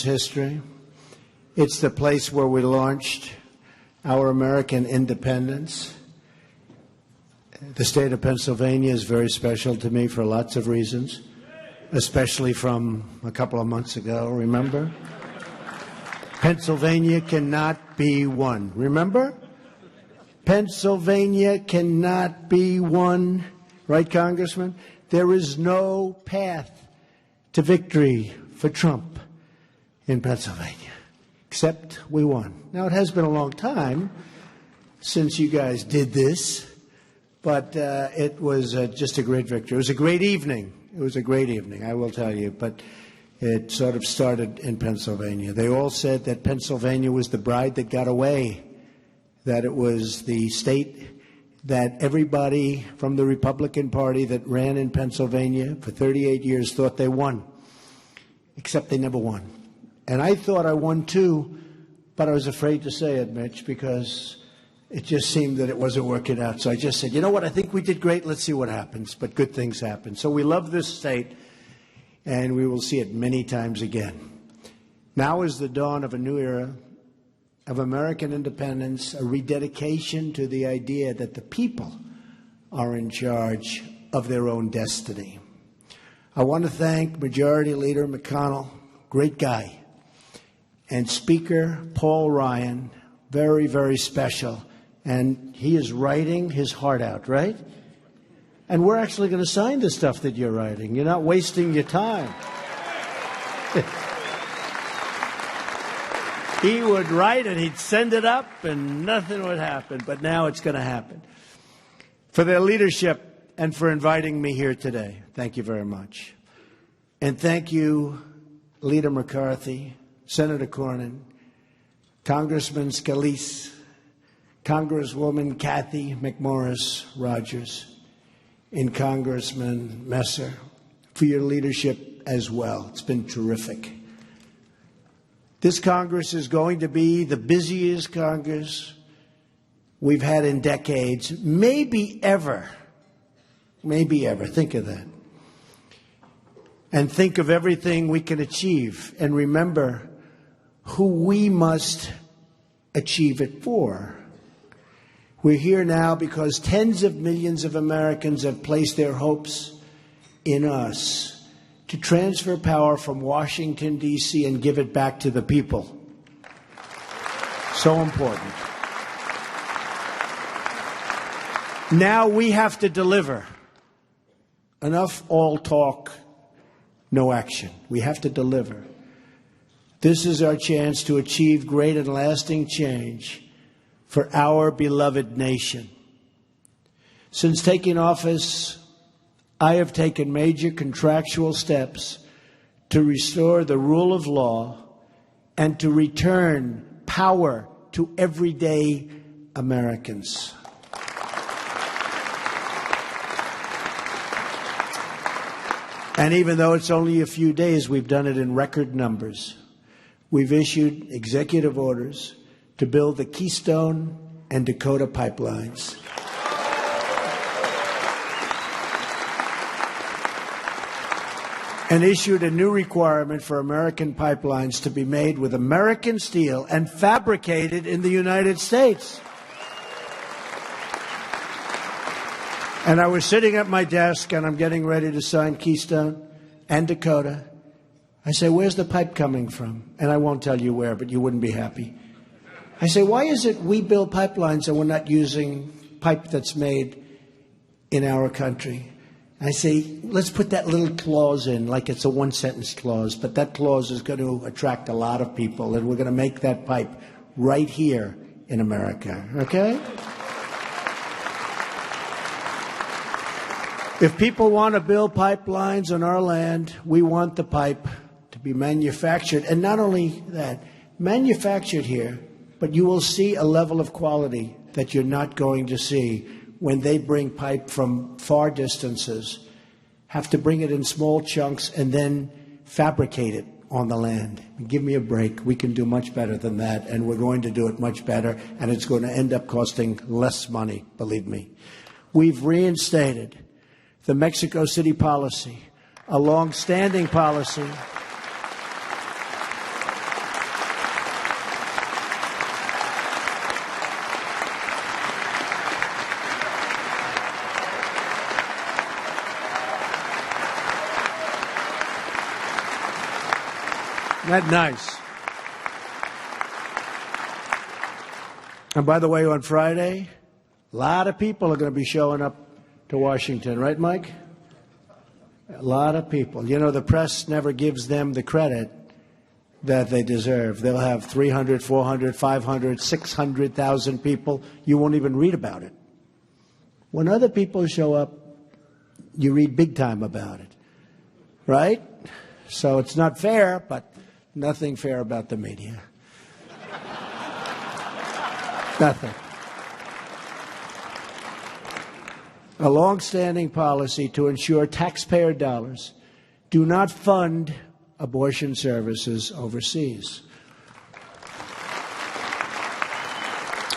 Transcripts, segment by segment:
history. It's the place where we launched our American independence. The state of Pennsylvania is very special to me for lots of reasons, especially from a couple of months ago, remember? Pennsylvania cannot be won. Remember? Pennsylvania cannot be won. Right, Congressman? There is no path to victory for Trump in Pennsylvania, except we won. Now, it has been a long time since you guys did this, but it was just a great victory. It was a great evening. It was a great evening, I will tell you, but it sort of started in Pennsylvania. They all said that Pennsylvania was the bride that got away, that it was the state that everybody from the Republican Party that ran in Pennsylvania for 38 years thought they won, except they never won. And I thought I won too, but I was afraid to say it, Mitch, because it just seemed that it wasn't working out. So I just said, you know what, I think we did great. Let's see what happens. But good things happen. So we love this state, and we will see it many times again. Now is the dawn of a new era of American independence, a rededication to the idea that the people are in charge of their own destiny. I want to thank Majority Leader McConnell, great guy, and Speaker Paul Ryan, very, very special. And he is writing his heart out, right? And we're actually going to sign the stuff that you're writing. You're not wasting your time. He would write it, he'd send it up, and nothing would happen. But now it's going to happen. For their leadership and for inviting me here today, thank you very much. And thank you, Leader McCarthy, Senator Cornyn, Congressman Scalise, Congresswoman Kathy McMorris Rogers, and Congressman Messer, for your leadership as well. It's been terrific. This Congress is going to be the busiest Congress we've had in decades, maybe ever. Maybe ever. Think of that. And think of everything we can achieve. And remember who we must achieve it for. We're here now because tens of millions of Americans have placed their hopes in us to transfer power from Washington, D.C., and give it back to the people. So important. Now we have to deliver. Enough all talk, no action. We have to deliver. This is our chance to achieve great and lasting change for our beloved nation. Since taking office, I have taken major contractual steps to restore the rule of law and to return power to everyday Americans. And even though it's only a few days, we've done it in record numbers. We've issued executive orders to build the Keystone and Dakota pipelines. And issued a new requirement for American pipelines to be made with American steel and fabricated in the United States. And I was sitting at my desk, and I'm getting ready to sign Keystone and Dakota. I say, where's the pipe coming from? And I won't tell you where, but you wouldn't be happy. I say, why is it we build pipelines and we're not using pipe that's made in our country? I say, let's put that little clause in, like it's a one-sentence clause, but that clause is going to attract a lot of people, and we're going to make that pipe right here in America, okay? If people want to build pipelines on our land, we want the pipe to be manufactured, and not only that, manufactured here, but you will see a level of quality that you're not going to see when they bring pipe from far distances, have to bring it in small chunks and then fabricate it on the land. Give me a break. We can do much better than that, and we're going to do it much better, and it's going to end up costing less money, believe me. We've reinstated the Mexico City policy, a long-standing policy Isn't that nice? And by the way, on Friday, a lot of people are going to be showing up to Washington, right, Mike? A lot of people. You know, the press never gives them the credit that they deserve. They'll have 300, 400, 500, 600,000 people. You won't even read about it. When other people show up, you read big time about it, right? So it's not fair, but nothing fair about the media. Nothing. A long-standing policy to ensure taxpayer dollars do not fund abortion services overseas.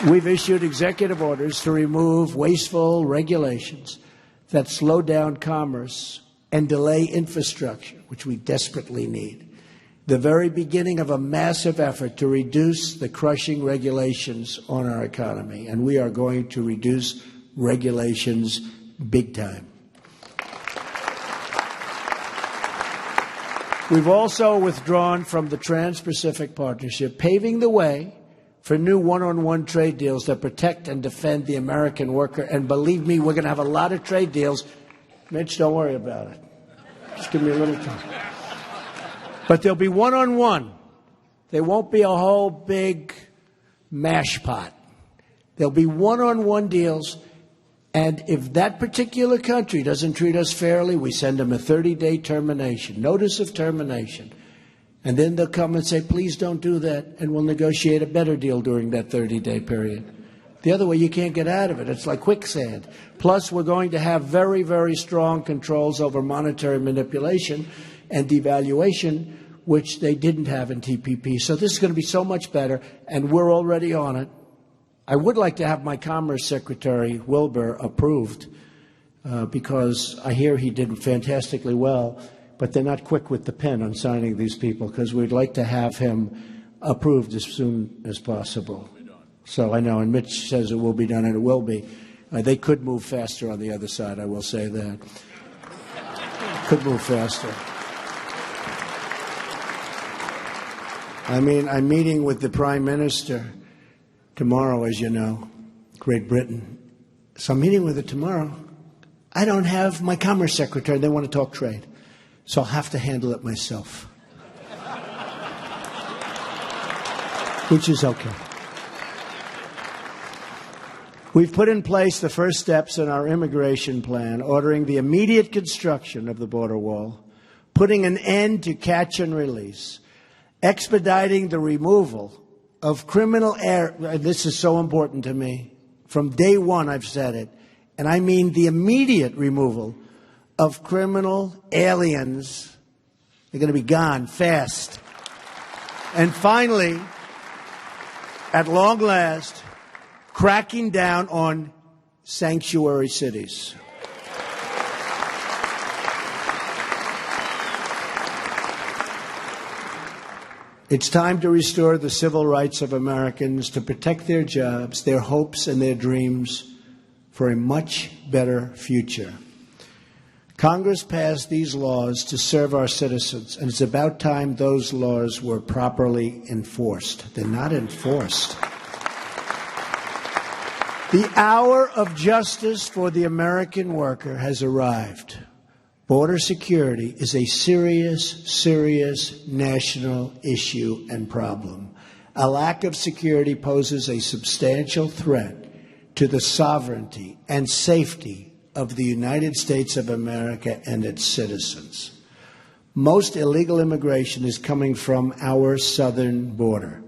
We've issued executive orders to remove wasteful regulations that slow down commerce and delay infrastructure, which we desperately need. The very beginning of a massive effort to reduce the crushing regulations on our economy, and we are going to reduce regulations big time. We've also withdrawn from the Trans-Pacific Partnership, paving the way for new one-on-one trade deals that protect and defend the American worker. And believe me, we're going to have a lot of trade deals. Mitch, don't worry about it. Just give me a little time. But there'll be one-on-one. There won't be a whole big mash pot. There'll be one-on-one deals. And if that particular country doesn't treat us fairly, we send them a 30-day termination, notice of termination. And then they'll come and say, please don't do that, and we'll negotiate a better deal during that 30-day period. The other way, you can't get out of it. It's like quicksand. Plus, we're going to have very, very strong controls over monetary manipulation and devaluation, which they didn't have in TPP. So this is going to be so much better, and we're already on it. I would like to have my Commerce Secretary, Wilbur, approved because I hear he did fantastically well, but they're not quick with the pen on signing these people because we'd like to have him approved as soon as possible. So I know, and Mitch says it will be done, and it will be. They could move faster on the other side, I will say that. Could move faster. I mean, I'm meeting with the Prime Minister tomorrow, as you know, Great Britain. So I'm meeting with her tomorrow. I don't have my Commerce Secretary. They want to talk trade. So I'll have to handle it myself. Which is okay. We've put in place the first steps in our immigration plan, ordering the immediate construction of the border wall, putting an end to catch and release, expediting the removal of criminal this is so important to me. From day one, I've said it. And I mean the immediate removal of criminal aliens. They're going to be gone fast. And finally, at long last, cracking down on sanctuary cities. It's time to restore the civil rights of Americans, to protect their jobs, their hopes, and their dreams for a much better future. Congress passed these laws to serve our citizens, and it's about time those laws were properly enforced. They're not enforced. The hour of justice for the American worker has arrived. Border security is a serious, serious national issue and problem. A lack of security poses a substantial threat to the sovereignty and safety of the United States of America and its citizens. Most illegal immigration is coming from our southern border.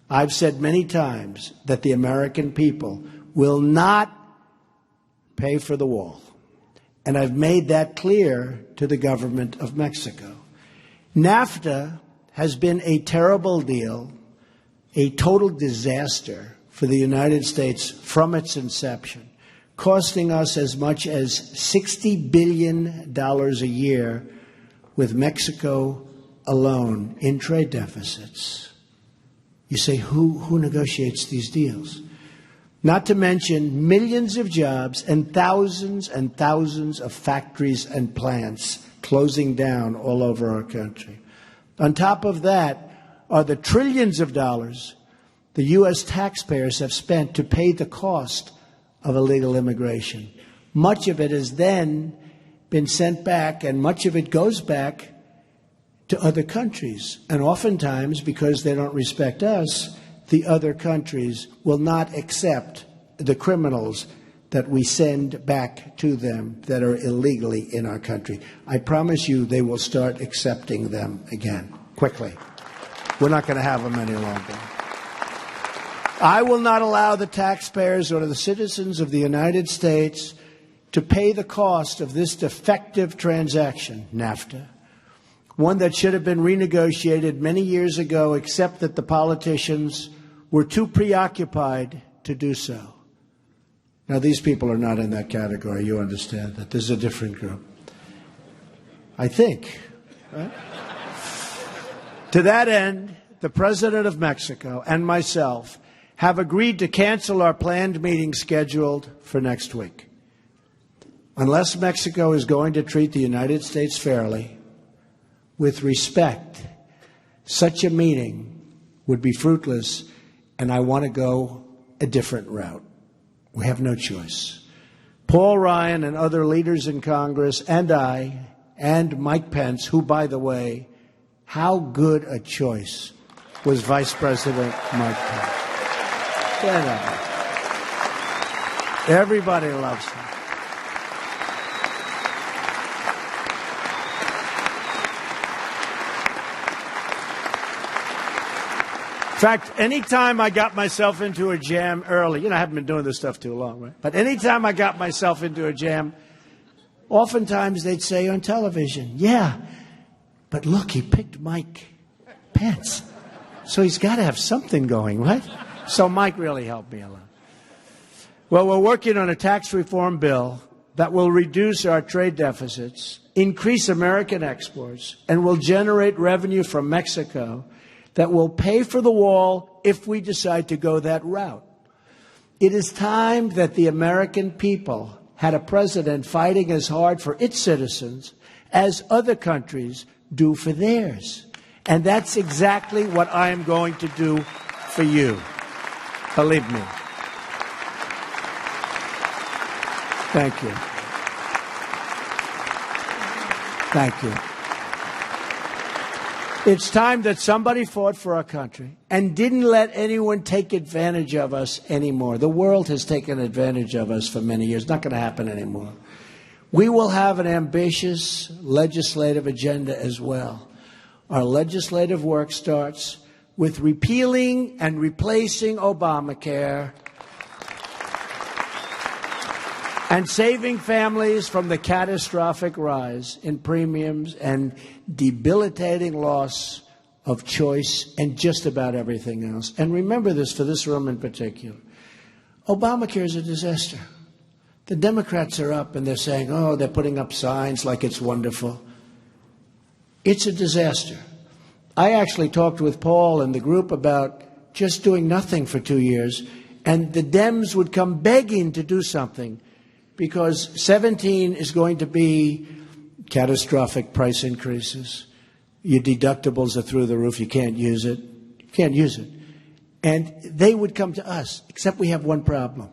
I've said many times that the American people will not pay for the wall. And I've made that clear to the government of Mexico. NAFTA has been a terrible deal, a total disaster for the United States from its inception, costing us as much as $60 billion a year with Mexico alone in trade deficits. You say, who negotiates these deals? Not to mention millions of jobs and thousands of factories and plants closing down all over our country. On top of that are the trillions of dollars the U.S. taxpayers have spent to pay the cost of illegal immigration. Much of it has then been sent back, and much of it goes back to other countries. And oftentimes, because they don't respect us, the other countries will not accept the criminals that we send back to them that are illegally in our country. I promise you they will start accepting them again, quickly. We're not going to have them any longer. I will not allow the taxpayers or the citizens of the United States to pay the cost of this defective transaction, NAFTA, one that should have been renegotiated many years ago, except that the politicians were too preoccupied to do so. Now, these people are not in that category. You understand that. This is a different group. I think. Right? To that end, the President of Mexico and myself have agreed to cancel our planned meeting scheduled for next week. Unless Mexico is going to treat the United States fairly, with respect, such a meeting would be fruitless, and I want to go a different route. We have no choice. Paul Ryan and other leaders in Congress and I and Mike Pence, who, by the way, how good a choice was Vice President Mike Pence. Everybody loves him. In fact, anytime I got myself into a jam early, I haven't been doing this stuff too long, right? But anytime I got myself into a jam, oftentimes they'd say on television, yeah, but look, he picked Mike Pence. So he's got to have something going, right? So Mike really helped me a lot. Well, we're working on a tax reform bill that will reduce our trade deficits, increase American exports, and will generate revenue from Mexico that will pay for the wall if we decide to go that route. It is time that the American people had a president fighting as hard for its citizens as other countries do for theirs. And that's exactly what I am going to do for you. Believe me. Thank you. Thank you. It's time that somebody fought for our country and didn't let anyone take advantage of us anymore. The world has taken advantage of us for many years. Not going to happen anymore. We will have an ambitious legislative agenda as well. Our legislative work starts with repealing and replacing Obamacare and saving families from the catastrophic rise in premiums and debilitating loss of choice and just about everything else. And remember this for this room in particular. Obamacare is a disaster. The Democrats are up and they're saying, oh, they're putting up signs like it's wonderful. It's a disaster. I actually talked with Paul and the group about just doing nothing for 2 years, and the Dems would come begging to do something because 17 is going to be catastrophic price increases. Your deductibles are through the roof. You can't use it. You can't use it. And they would come to us, except we have one problem.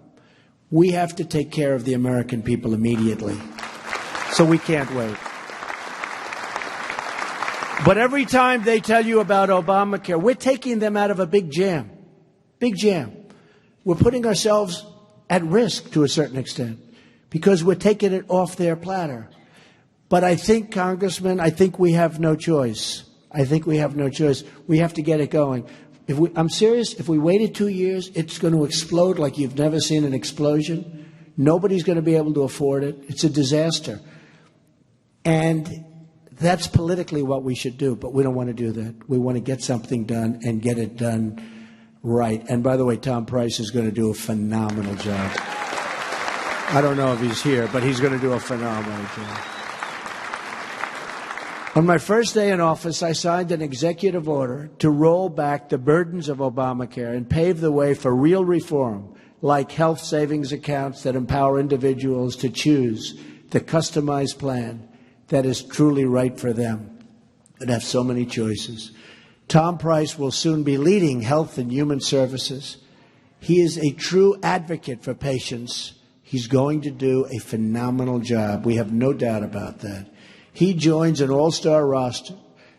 We have to take care of the American people immediately. So we can't wait. But every time they tell you about Obamacare, we're taking them out of a big jam. Big jam. We're putting ourselves at risk to a certain extent because we're taking it off their platter. But I think, Congressman, we have no choice. I think we have no choice. We have to get it going. I'm serious. If we waited 2 years, it's going to explode like you've never seen an explosion. Nobody's going to be able to afford it. It's a disaster. And that's politically what we should do, but we don't want to do that. We want to get something done and get it done right. And by the way, Tom Price is going to do a phenomenal job. I don't know if he's here, but he's going to do a phenomenal job. On my first day in office, I signed an executive order to roll back the burdens of Obamacare and pave the way for real reform, like health savings accounts that empower individuals to choose the customized plan that is truly right for them. and have so many choices. Tom Price will soon be leading Health and Human Services. He is a true advocate for patients. He's going to do a phenomenal job. We have no doubt about that. He joins an all-star roster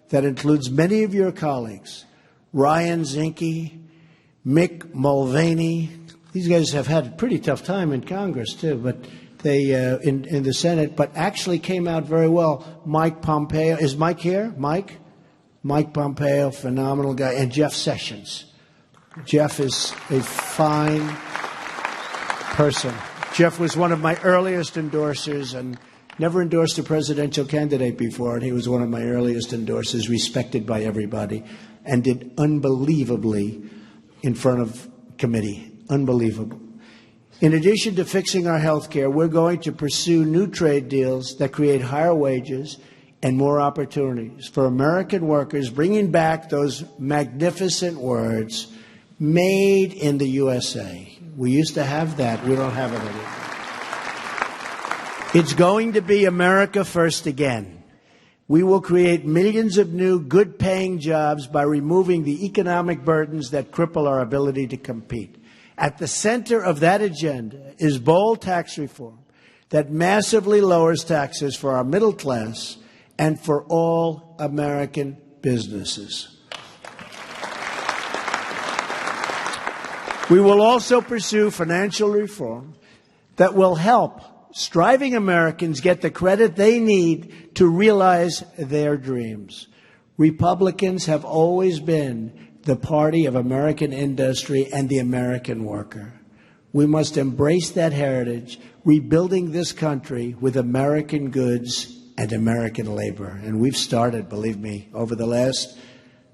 that includes many of your colleagues, Ryan Zinke, Mick Mulvaney. These guys have had a pretty tough time in Congress, too, but they in the Senate, but actually came out very well. Mike Pompeo. Is Mike here? Mike? Mike Pompeo, phenomenal guy. And Jeff Sessions. Jeff is a fine person. Jeff was one of my earliest endorsers and never endorsed a presidential candidate before, and he was one of my earliest endorsers, respected by everybody, and did unbelievably in front of committee. Unbelievable. In addition to fixing our health care, we're going to pursue new trade deals that create higher wages and more opportunities for American workers, bringing back those magnificent words, made in the USA. We used to have that. We don't have it anymore. It's going to be America first again. We will create millions of new, good-paying jobs by removing the economic burdens that cripple our ability to compete. At the center of that agenda is bold tax reform that massively lowers taxes for our middle class and for all American businesses. We will also pursue financial reform that will help striving Americans get the credit they need to realize their dreams. Republicans have always been the party of American industry and the American worker. We must embrace that heritage, rebuilding this country with American goods and American labor. And we've started, believe me, over the last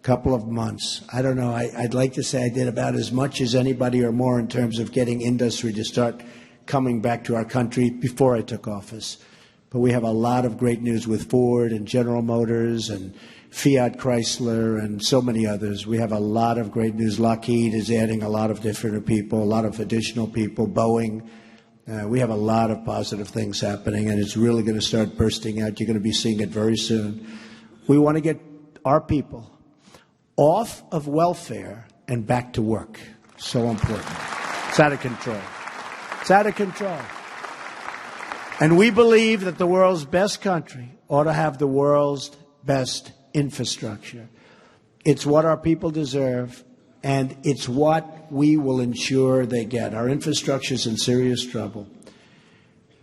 couple of months. I don't know, I'd like to say I did about as much as anybody or more in terms of getting industry to start coming back to our country before I took office. But we have a lot of great news with Ford and General Motors and Fiat Chrysler and so many others. We have a lot of great news. Lockheed is adding a lot of different people, a lot of additional people. Boeing. We have a lot of positive things happening, and it's really going to start bursting out. You're going to be seeing it very soon. We want to get our people off of welfare and back to work. So important. It's out of control. It's out of control. And we believe that the world's best country ought to have the world's best infrastructure. It's what our people deserve, and it's what we will ensure they get. Our infrastructure is in serious trouble.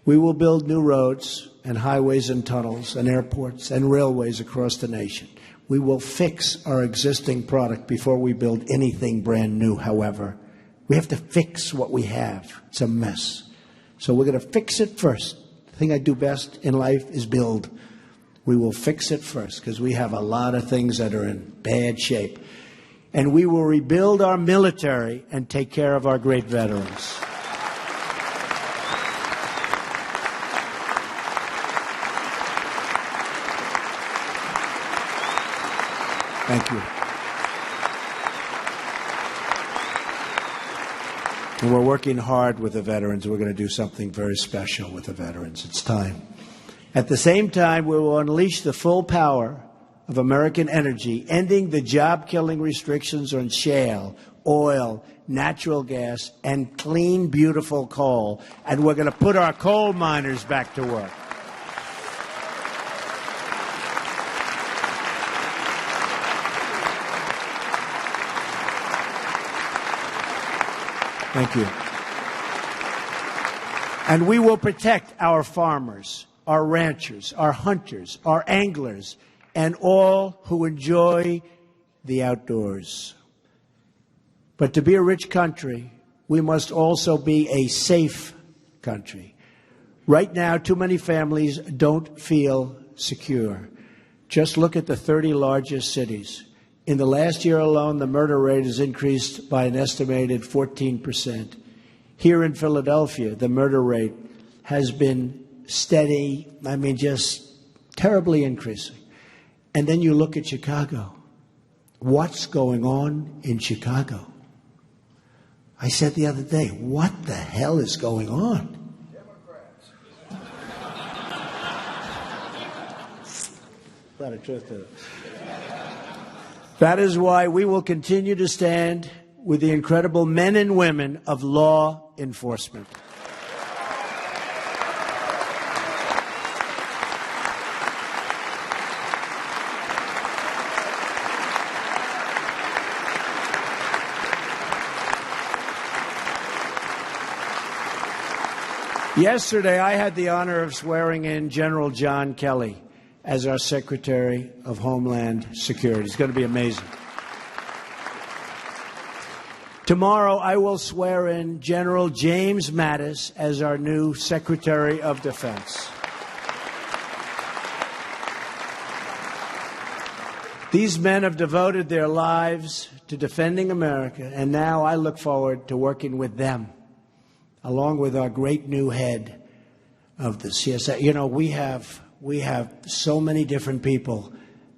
We will build new roads and highways and tunnels and airports and railways across the nation. We will fix our existing product before we build anything brand new, however. We have to fix what we have. It's a mess. So we're going to fix it first. The thing I do best in life is build. We will fix it first because we have a lot of things that are in bad shape. And we will rebuild our military and take care of our great veterans. Thank you. And we're working hard with the veterans. We're going to do something very special with the veterans. It's time. At the same time, we will unleash the full power of American energy, ending the job-killing restrictions on shale, oil, natural gas, and clean, beautiful coal. And we're going to put our coal miners back to work. Thank you. And we will protect our farmers, our ranchers, our hunters, our anglers, and all who enjoy the outdoors. But to be a rich country, we must also be a safe country. Right now, too many families don't feel secure. Just look at the 30 largest cities. In the last year alone, the murder rate has increased by an estimated 14%. Here in Philadelphia, the murder rate has been steady, just terribly increasing. And then you look at Chicago. What's going on in Chicago? I said the other day, what the hell is going on? Democrats. A lot of truth to it. That is why we will continue to stand with the incredible men and women of law enforcement. Yesterday, I had the honor of swearing in General John Kelly as our Secretary of Homeland Security. It's going to be amazing. Tomorrow, I will swear in General James Mattis as our new Secretary of Defense. These men have devoted their lives to defending America, and now I look forward to working with them, along with our great new head of the CSA. You know, we have so many different people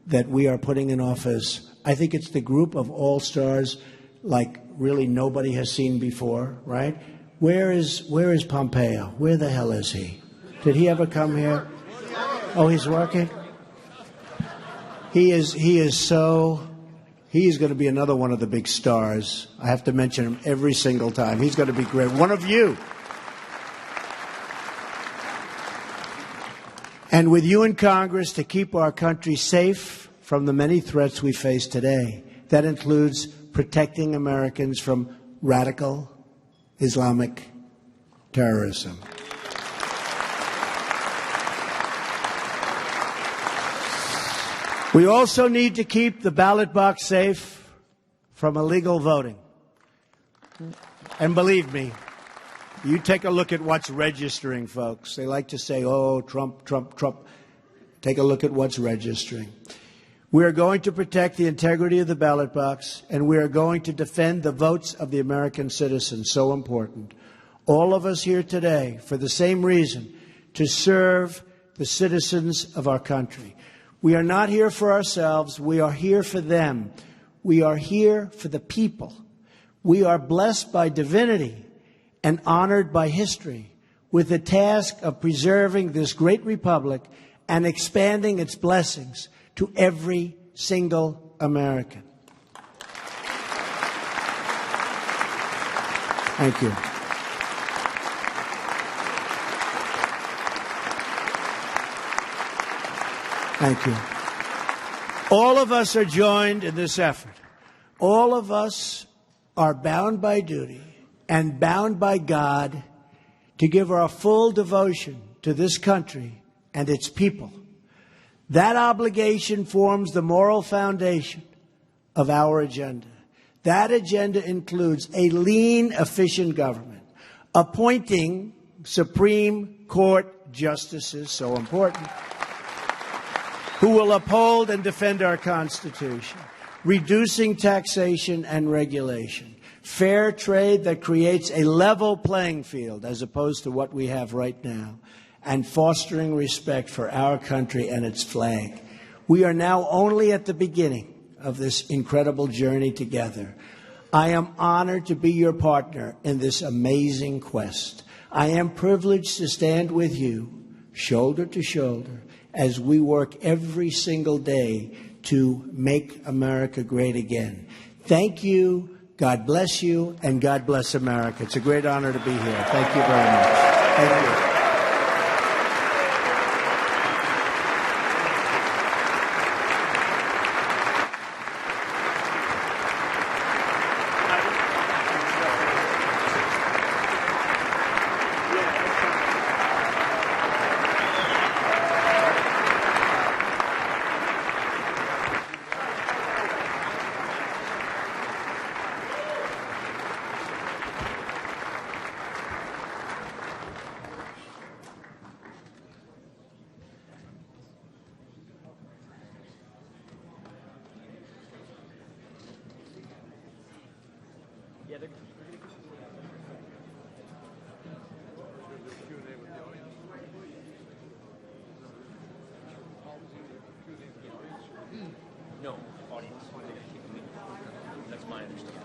that we are putting in office. I think it's the group of all-stars like really nobody has seen before, right? Where is Pompeo? Where the hell is he? Did he ever come here? Oh, he's working? He's going to be another one of the big stars. I have to mention him every single time. He's going to be great. One of you. And with you in Congress to keep our country safe from the many threats we face today. That includes protecting Americans from radical Islamic terrorism. We also need to keep the ballot box safe from illegal voting. And believe me, you take a look at what's registering, folks. They like to say, oh, Trump, Trump, Trump. Take a look at what's registering. We are going to protect the integrity of the ballot box, and we are going to defend the votes of the American citizens, so important. All of us here today, for the same reason, to serve the citizens of our country. We are not here for ourselves. We are here for them. We are here for the people. We are blessed by divinity and honored by history with the task of preserving this great republic and expanding its blessings to every single American. Thank you. Thank you. All of us are joined in this effort. All of us are bound by duty and bound by God to give our full devotion to this country and its people. That obligation forms the moral foundation of our agenda. That agenda includes a lean, efficient government, appointing Supreme Court justices, so important, who will uphold and defend our Constitution, reducing taxation and regulation, fair trade that creates a level playing field as opposed to what we have right now, and fostering respect for our country and its flag. We are now only at the beginning of this incredible journey together. I am honored to be your partner in this amazing quest. I am privileged to stand with you, shoulder to shoulder, as we work every single day to make America great again. Thank you, God bless you, and God bless America. It's a great honor to be here. Thank you very much. Thank you. No, audience. That's my understanding.